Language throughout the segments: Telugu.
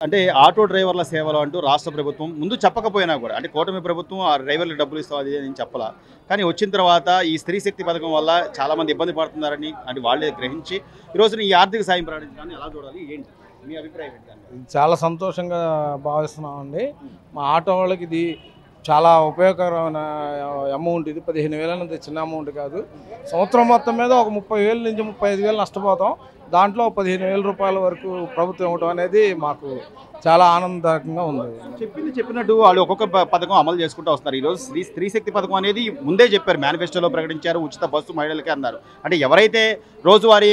అంటే ఆటో డ్రైవర్ల సేవలు అంటూ రాష్ట్ర ప్రభుత్వం ముందు చెప్పకపోయినా కూడా అంటే కూటమి ప్రభుత్వం ఆ డ్రైవర్లకు డబ్బులు ఇస్తాం అది నేను చెప్పలా. కానీ వచ్చిన తర్వాత ఈ స్త్రీ శక్తి పథకం వల్ల చాలామంది ఇబ్బంది పడుతున్నారని అంటే వాళ్ళే గ్రహించి ఈ రోజున ఈ ఆర్థిక సాయం ప్రకటించడాన్ని ఎలా చూడాలి ఏంటి మీ అభిప్రాయం ఏంటి? చాలా సంతోషంగా భావిస్తున్నామండి. మా ఆటో వాళ్ళకి ఇది చాలా ఉపయోగకరమైన అమౌంట్. ఇది 15,000 అనేది చిన్న అమౌంట్ కాదు. సంవత్సరం మొత్తం మీద ఒక 30,000 నుంచి 35,000 నష్టపోతాం. దాంట్లో 15,000 రూపాయల వరకు ప్రభుత్వం ఇవ్వడం అనేది మాకు చాలా ఆనందదాయకంగా ఉంది. చెప్పినట్టు వాళ్ళు ఒక్కొక్క పథకం అమలు చేసుకుంటూ వస్తున్నారు. ఈరోజు స్త్రీ శక్తి పథకం అనేది ముందే చెప్పారు, మేనిఫెస్టోలో ప్రకటించారు, ఉచిత బస్సు మహిళలకే అన్నారు. అంటే ఎవరైతే రోజువారీ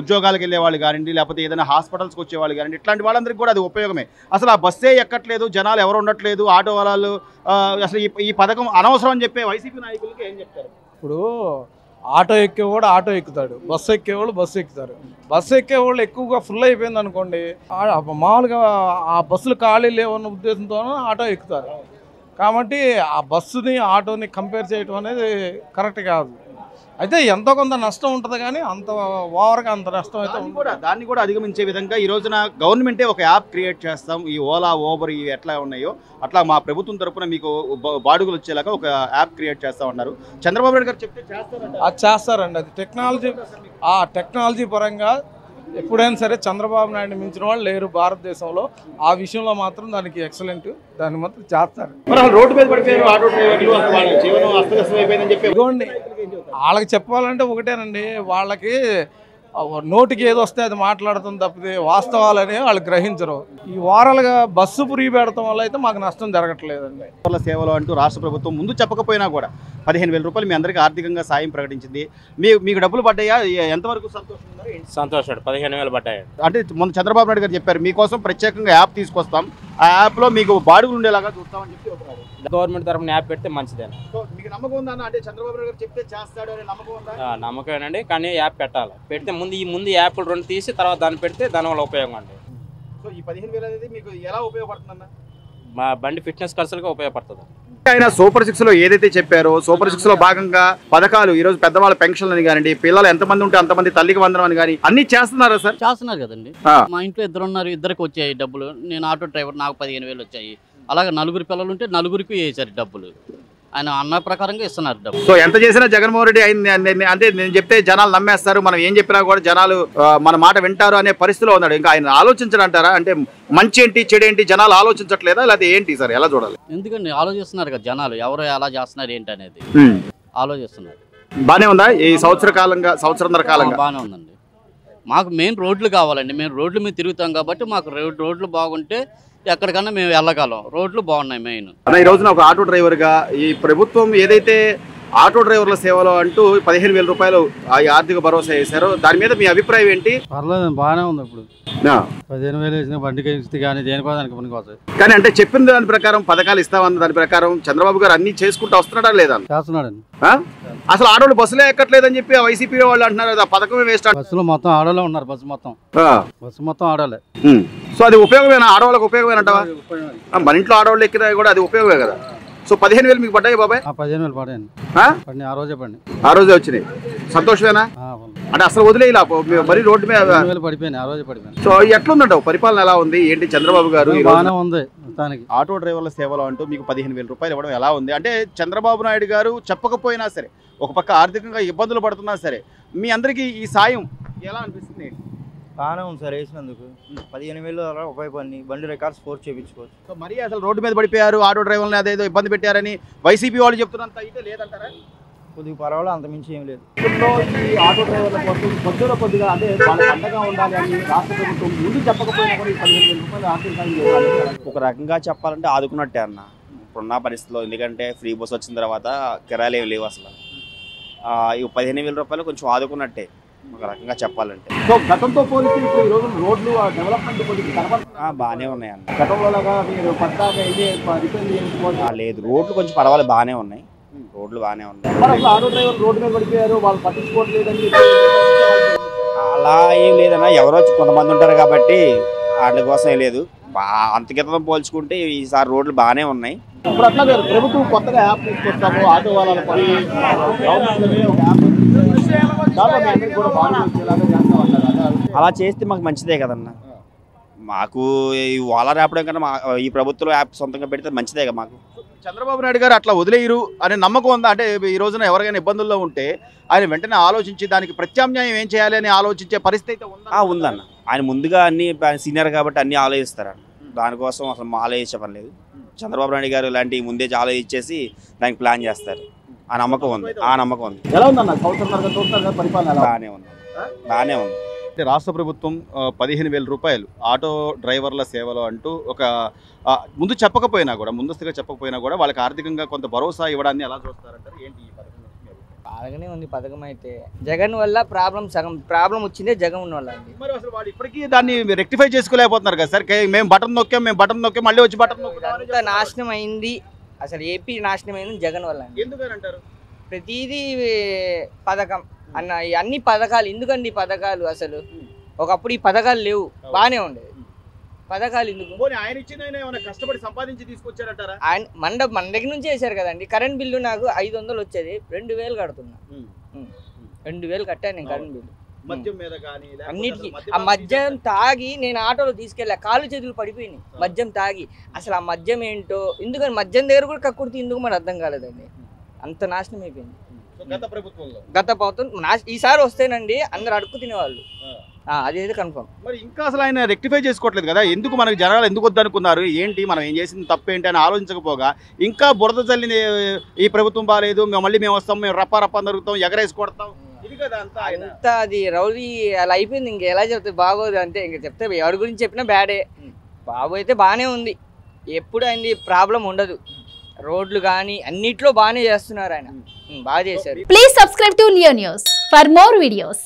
ఉద్యోగాలకు వెళ్ళే వాళ్ళు కానివ్వండి, లేకపోతే ఏదైనా హాస్పిటల్స్కి వచ్చేవాళ్ళు కానివ్వండి, ఇట్లాంటి వాళ్ళందరికీ కూడా అది ఉపయోగమే. అసలు ఆ బస్సే ఎక్కట్లేదు, జనాలు ఎవరు ఉండట్లేదు, ఆటో వాళ్ళు అసలు ఈ పథకం అనవసరం అని చెప్పే వైసీపీ నాయకులకి ఏం చెప్తారు? ఇప్పుడు ఆటో ఎక్కేవాడు ఆటో ఎక్కుతాడు, బస్సు ఎక్కేవాళ్ళు బస్సు ఎక్కుతారు. బస్సు ఎక్కేవాళ్ళు ఎక్కువగా ఫుల్ అయిపోయింది అనుకోండి, మామూలుగా ఆ బస్సులు ఖాళీ లేవన్న ఉద్దేశంతోనే ఆటో ఎక్కుతారు. కాబట్టి ఆ బస్సుని ఆటోని కంపేర్ చేయడం అనేది కరెక్ట్ కాదు. అయితే ఎంతో కొంత నష్టం ఉంటుంది, కానీ అంత ఓవర్గా అంత నష్టం అయితే దాన్ని కూడా అధిగమించే విధంగా ఈ రోజున గవర్నమెంటే ఒక యాప్ క్రియేట్ చేస్తాం. ఈ ఓలా, ఊబర్ ఇవి ఎట్లా ఉన్నాయో అట్లా మా ప్రభుత్వం తరఫున మీకు బాడుగులు వచ్చేలాగా ఒక యాప్ క్రియేట్ చేస్తా ఉన్నారు. చంద్రబాబు నాయుడు గారు చెప్తే అది చేస్తారండి. అది టెక్నాలజీ పరంగా ఎప్పుడైనా సరే చంద్రబాబు నాయుడు మించిన వాళ్ళు లేరు భారతదేశంలో. ఆ విషయంలో మాత్రం దానికి ఎక్సలెంట్, దాన్ని మాత్రం చేస్తారు. రోడ్డు మీద పడిపోయారు ఆటో డ్రైవర్లు, జీవనం అస్తవ్యస్తం అయిపోయిందని చెప్పి ఇదిగోండి, వాళ్ళకి చెప్పాలంటే ఒకటేనండి, వాళ్ళకి నోటికి ఏదో వస్తే అది మాట్లాడుతుంది తప్పితే వాస్తవాలని వాళ్ళు గ్రహించరు. ఈ వారాలుగా బస్సు ఫ్రీ పెడతాం వల్ల అయితే మాకు నష్టం జరగట్లేదండి. సేవలు అంటూ రాష్ట్ర ప్రభుత్వం ముందు చెప్పకపోయినా కూడా 15,000 రూపాయలు మీ అందరికీ ఆర్థికంగా సాయం ప్రకటించింది. మీకు డబ్బులు పడ్డాయా? ఎంతవరకు సంతోషం? 15,000 పడ్డాయి. అంటే మొన్న చంద్రబాబు నాయుడు గారు చెప్పారు మీకోసం ప్రత్యేకంగా యాప్ తీసుకొస్తాం, ఆ యాప్లో మీకు బాడుగులు ఉండేలాగా చూస్తామని చెప్పి చెప్పారు. గవర్నమెంట్ తరఫున యాప్ పెడితే మంచిదేనా? మీకు నమ్మకం ఉందా? అంటే చంద్రబాబు నాయుడు గారు చెప్తే చేస్తాడు అనే నమ్మకం ఉందా? నమ్మకమేనండి, కానీ యాప్ పెట్టాలి. పెడితే ముందు యాప్లు 2 తీసి తర్వాత దాన్ని పెడితే దానివల్ల ఉపయోగం అండి. సో ఈ 15,000 అనేది మీకు ఎలా ఉపయోగపడుతుందన్న? మా బండి ఫిట్నెస్ ఖర్చులుగా ఉపయోగపడుతుంది. ఆయన సూపర్ 6 లో ఏదైతే చెప్పారో సూపర్ 6 లో భాగంగా పథకాలు ఈ రోజు పెద్దవాళ్ళ పెన్షన్లు అని కానివ్వండి, పిల్లలు ఎంతమంది ఉంటే అంతమంది తల్లికి వందనం అని కానీ అన్ని చేస్తున్నారా సార్? చేస్తున్నారు కదండి. మా ఇంట్లో 2 ఉన్నారు, 2కి వచ్చాయి డబ్బులు. నేను ఆటో డ్రైవర్, నాకు 15,000 వచ్చాయి. అలాగే 4 పిల్లలు ఉంటే 4కి వేసారు డబ్బులు. ఆయన అన్న ప్రకారంగా ఇస్తున్నారు డబ్బులు. సో ఎంత చేసినా జగన్మోహన్ రెడ్డి అయింది అంటే నేను చెప్తే జనాలు నమ్మేస్తారు, మనం ఏం చెప్పినా కూడా జనాలు మన మాట వింటారు అనే పరిస్థితిలో ఉన్నాడు. ఇంకా ఆయన ఆలోచించడంటారా? అంటే మంచి ఏంటి చెడు ఏంటి జనాలు ఆలోచించట్లేదా, లేకపోతే ఏంటి సార్ ఎలా చూడాలి? ఎందుకండి ఆలోచిస్తున్నారు కదా జనాలు, ఎవరు ఎలా చేస్తున్నారు ఏంటి అనేది ఆలోచిస్తున్నారు. బానే ఉందా ఈ సంవత్సరంన్నర కాలంగా? బాగానే ఉందండి. మాకు మెయిన్ రోడ్లు కావాలండి. మేము రోడ్ల మీద తిరుగుతాం కాబట్టి మాకు రోడ్లు బాగుంటే ఎక్కడికన్నా మేము వెళ్ళగలం. రోడ్లు బాగున్నాయి మెయిన్. ఈ రోజున ఒక ఆటో డ్రైవర్గా ఈ ప్రభుత్వం ఏదైతే ఆటో డ్రైవర్ల సేవలో అంటూ 15,000 రూపాయలు ఆర్థిక భరోసా వేశారో దాని మీద మీ అభిప్రాయం ఏంటి? పర్లేదు, బాగానే ఉంది. ఇప్పుడు 15,000 వేసిన బండికి ఇస్తే కానీ దేనికోదానికి పనికొస్తాయి. కానీ అంటే చెప్పిన దాని ప్రకారం పథకాలు ఇస్తామన్న దాని ప్రకారం చంద్రబాబు గారు అన్ని చేసుకుంటూ వస్తున్నాడా లేదా? చేస్తున్నాడండి. అసలు ఆడోళ్ళు బస్సులే ఎక్కట్లేదని చెప్పి వైసీపీ వాళ్ళు అంటున్నారు. ఆ పథకమే వేస్ట్. బస్సులో మొత్తం ఆడోళ్ళే ఉన్నారు. బస్సు మొత్తం ఆడోళ్ళే. సో అది ఉపయోగమేనా? ఆడవాళ్ళకి ఉపయోగమేనంటావా? మన ఇంట్లో ఆడవాళ్ళు ఎక్కినా కూడా అది ఉపయోగమే కదా. సో 15,000 మీకు పడ్డాయి బాబాయ్? 15,000 పడాయండి. ఆ రోజే పడి ఆ రోజే వచ్చినాయి. సంతోషమేనా? అంటే అసలు వదిలేలా మరి రోడ్డు మీద పడిపోయినాయి. ఆ రోజే పడిపోయింది. సో ఎట్లుందంటావు? పరిపాలన ఎలా ఉంది ఏంటి? చంద్రబాబు గారు బాగానే ఉంది. ఆటో డ్రైవర్ల సేవలో అంటూ మీకు 15,000 రూపాయలు ఇవ్వడం ఎలా ఉంది? అంటే చంద్రబాబు నాయుడు గారు చెప్పకపోయినా సరే, ఒక పక్క ఆర్థికంగా ఇబ్బందులు పడుతున్నా సరే, మీ అందరికీ ఈ సాయం ఎలా అనిపిస్తుంది? బాగానే ఉంది సార్. వేసినందుకు 15,000 అలా ఉపయోగపడి బండి రికార్డ్స్ ఫోర్స్ చేయించుకోవచ్చు. సో మరి అసలు రోడ్డు మీద పడిపోయారు ఆటో డ్రైవర్ని అదేదో ఇబ్బంది పెట్టారని వైసీపీ వాళ్ళు చెప్తున్నంత అయితే లేదంటారా? కొద్దిగా పర్వాలేదు, అంత మించి ఏం లేదు. ఈ ఆటో డ్రైవర్ల కోసం కొద్దిగా అంటే వాళ్ళ అండగా ఉండాలి అని రాష్ట్ర ప్రభుత్వం ముందు చెప్పకపోయినా కూడా 15,000 రూపాయలు ఆర్థిక సాయం చేయాలి. ఒక రకంగా చెప్పాలంటే ఆదుకున్నట్టే అన్న ఇప్పుడున్న పరిస్థితిలో. ఎందుకంటే ఫ్రీ బస్ వచ్చిన తర్వాత కిరాయిలు ఏమి లేవు అసలు. ఈ 15,000 రూపాయలు కొంచెం ఆదుకున్నట్టే ఒక రకంగా చెప్పాలంటే. సో గతంతో పోలిస్తే ఇప్పుడు ఈ రోజు రోడ్లు డెవలప్మెంట్ బాగానే ఉన్నాయన్న. గతంలో మీరు పద్దాగా లేదు, రోడ్లు కొంచెం పర్వాలేదు, బాగానే ఉన్నాయి. రోడ్లు బాగానే ఉన్నాయి. ఆటో డ్రైవర్ రోడ్డు మీద పడిపోయారు, వాళ్ళు పట్టించుకోవట్లేదని అలా ఏం లేదన్నా. ఎవరో కొంతమంది ఉంటారు కాబట్టి వాటి కోసం ఏం లేదు. అంత క్రితం పోల్చుకుంటే ఈసారి రోడ్లు బాగానే ఉన్నాయి. ఇప్పుడు అట్లా ప్రభుత్వం కొత్తగా యాప్ తీసుకొస్తాము ఆటో వాళ్ళ పని అలా చేస్తే మాకు మంచిదే కదన్నా. మాకు ఈ ఓలా ర్యాపిడో కన్నా ఈ ప్రభుత్వం యాప్ సొంతంగా పెడితే మంచిదేగా మాకు. చంద్రబాబు నాయుడు గారు అట్లా వదిలేయరు అనే నమ్మకం ఉందా? అంటే ఈ రోజున ఎవరికైనా ఇబ్బందుల్లో ఉంటే ఆయన వెంటనే ఆలోచించి దానికి ప్రత్యామ్నాయం ఏం చేయాలి అని ఆలోచించే పరిస్థితి అయితే ఉందా? ఉందన్న. ఆయన ముందుగా అన్ని సీనియర్ కాబట్టి అన్ని ఆలోచిస్తారన్న. దానికోసం అసలు ఆలోచించే పని లేదు. చంద్రబాబు నాయుడు గారు ఇలాంటివి ముందే ఆలోచించేసి దానికి ప్లాన్ చేస్తారు. ఆ నమ్మకం ఉంది. ఎలా ఉందన్న సంవత్సరం పరిపాలన? బాగానే ఉంది. రాష్ట్ర ప్రభుత్వం 15,000 రూపాయలు ఆటో డ్రైవర్ల సేవలో అంటూ ఒక ముందు చెప్పకపోయినా కూడా, ముందస్తుగా చెప్పకపోయినా కూడా వాళ్ళకి ఆర్థికంగా కొంత భరోసా ఇవ్వడాన్ని ఎలా చూస్తారంటారు? ఏంటి ఈ పథకం? బాగానే ఉంది పథకం అయితే. జగన్ వల్ల సగం ప్రాబ్లం వచ్చిందే జగన్ వల్ల అండి. మరి అసలు వాళ్ళు ఇప్పటికీ దాన్ని రెక్టిఫై చేసుకోలేకపోతున్నారు కదా సార్. మేము బటన్ నొక్కాం మళ్ళీ వచ్చి బటన్ నొక్కాం. నాశనం అయింది అసలు. ఏపీ నాశనం అయింది జగన్ వల్ల. ఎందుకని అంటారు? ప్రతిదీ పథకం అన్న, అన్ని పథకాలు ఎందుకండి? ఈ పథకాలు అసలు ఒకప్పుడు ఈ పథకాలు లేవు, బాగానే ఉండేది. పథకాలు ఎందుకు? ఆయన ఇచ్చిన కష్టపడి సంపాదించి తీసుకొచ్చారంటారా? ఆయన మన దగ్గర నుంచి వేసారు కదండి. కరెంట్ బిల్లు నాకు 500 వచ్చేది, 2,000 కడుతున్నా. 2,000 కట్టాను నేను కరెంట్ బిల్లు. అన్నిటికీ ఆ మద్యం తాగి నేను ఆటోలో తీసుకెళ్ళా, కాళ్ళు చేతులు పడిపోయినాయి మద్యం తాగి. అసలు ఆ మద్యం ఏంటో, ఎందుకని మద్యం దగ్గర కూడా కక్కుర్తి ఎందుకు మరి అర్థం కాలేదండి. అంత నాశనం అయిపోయింది గత ప్రభుత్వం. ఈసారి వస్తేనండి అందరు అడుక్కు తినేవాళ్ళు, అదేది కన్ఫర్మ్. మరి ఇంకా అసలు ఆయన రెక్టిఫై చేసుకోవట్లేదు కదా. ఎందుకు మనకు జనాలు ఎందుకు వద్దనుకున్నారు, ఏంటి మనం ఏం చేసింది తప్పేంటి అని ఆలోచించకపోగా ఇంకా బురద చల్లింది. ఈ ప్రభుత్వం బాగాలేదు, మళ్ళీ మేము వస్తాం, మేము రప్ప జరుగుతాం, ఎగరేసి కొడతాం, ఇది కదా అంతా. అది రౌడీ అలా అయిపోయింది. ఇంక ఎలా చెప్తే బాగోదు అంతే. ఇంక చెప్తే ఎవరి గురించి చెప్పినా బ్యాడే. బాబు అయితే బాగానే ఉంది, ఎప్పుడు అయింది ప్రాబ్లం ఉండదు. రోడ్లు కానీ అన్నిట్లో బాగానే చేస్తున్నారు ఆయన, బాగా చేశారు. Please subscribe to Leo news for more videos.